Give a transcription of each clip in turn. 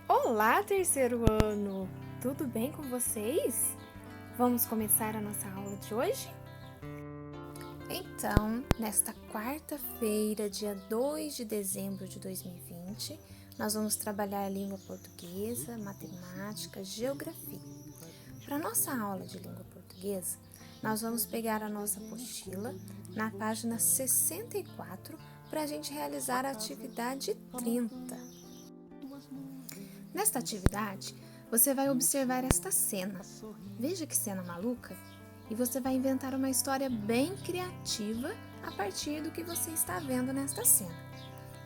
Olá, terceiro ano! Tudo bem com vocês? Vamos começar a nossa aula de hoje? Então, nesta quarta-feira, dia 2 de dezembro de 2020, nós vamos trabalhar a língua portuguesa, matemática, geografia. Para nossa aula de língua portuguesa, nós vamos pegar a nossa apostila na página 64 para a gente realizar a atividade 30. Nesta atividade, você vai observar esta cena. Veja que cena maluca! E você vai inventar uma história bem criativa a partir do que você está vendo nesta cena.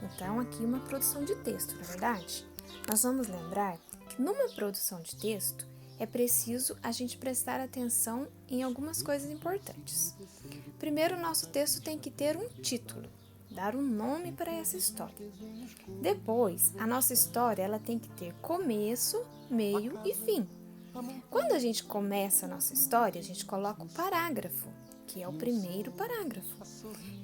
Então, aqui uma produção de texto, não é verdade? Nós vamos lembrar que numa produção de texto é preciso a gente prestar atenção em algumas coisas importantes. Primeiro, o nosso texto tem que ter um título, dar um nome para essa história. Depois, a nossa história ela tem que ter começo, meio e fim. Quando a gente começa a nossa história, a gente coloca o parágrafo, que é o primeiro parágrafo.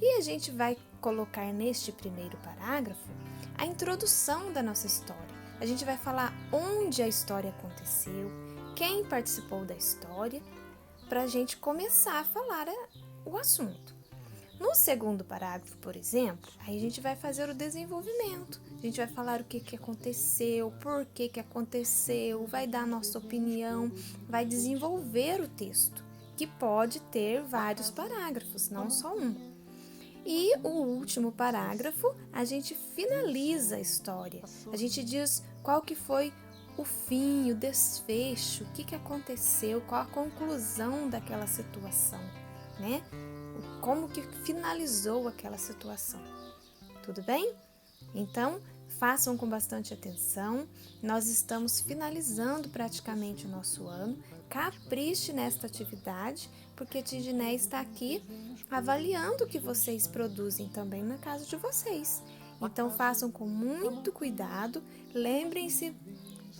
E a gente vai colocar neste primeiro parágrafo a introdução da nossa história. A gente vai falar onde a história aconteceu, quem participou da história, para a gente começar a falar o assunto. No segundo parágrafo, por exemplo, aí a gente vai fazer o desenvolvimento. A gente vai falar o que aconteceu, por que aconteceu, vai dar a nossa opinião, vai desenvolver o texto, que pode ter vários parágrafos, não só um. E o último parágrafo, a gente finaliza a história. A gente diz qual que foi o fim, o desfecho, o que aconteceu, qual a conclusão daquela situação, né? Como que finalizou aquela situação. Tudo bem? Então, façam com bastante atenção. Nós estamos finalizando praticamente o nosso ano. Capriche nesta atividade, porque a Tidiné está aqui avaliando o que vocês produzem também na casa de vocês. Então, façam com muito cuidado. Lembrem-se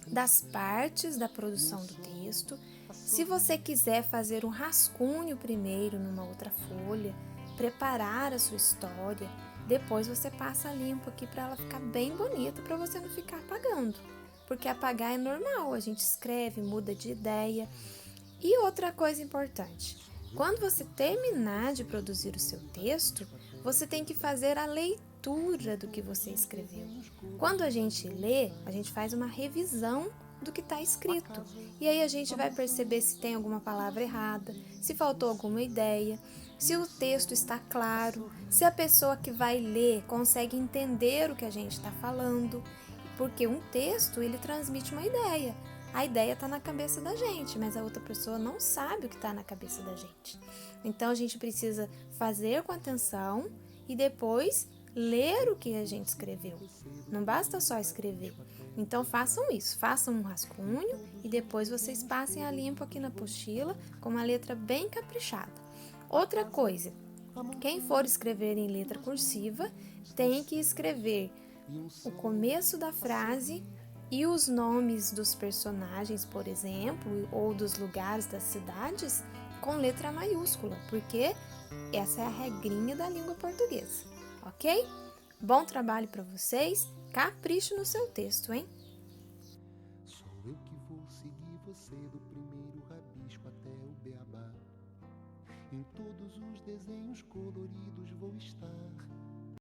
das partes da produção do texto. Se você quiser fazer um rascunho primeiro numa outra folha, preparar a sua história, depois você passa limpo aqui para ela ficar bem bonita, para você não ficar apagando. Porque apagar é normal, a gente escreve, muda de ideia. E outra coisa importante, quando você terminar de produzir o seu texto, você tem que fazer a leitura do que você escreveu. Quando a gente lê, a gente faz uma revisão do que está escrito. E aí a gente vai perceber se tem alguma palavra errada, se faltou alguma ideia, se o texto está claro, se a pessoa que vai ler consegue entender o que a gente está falando. Porque um texto, ele transmite uma ideia. A ideia está na cabeça da gente, mas a outra pessoa não sabe o que está na cabeça da gente. Então a gente precisa fazer com atenção e depois ler o que a gente escreveu. Não basta só escrever. Então façam isso, façam um rascunho e depois vocês passem a limpo aqui na apostila com uma letra bem caprichada. Outra coisa, quem for escrever em letra cursiva tem que escrever o começo da frase e os nomes dos personagens, por exemplo, ou dos lugares das cidades com letra maiúscula, porque essa é a regrinha da língua portuguesa, ok? Bom trabalho para vocês, capricho no seu texto, hein? Sou eu que vou seguir você do primeiro rabisco até o beabá. Em todos os desenhos coloridos vou estar.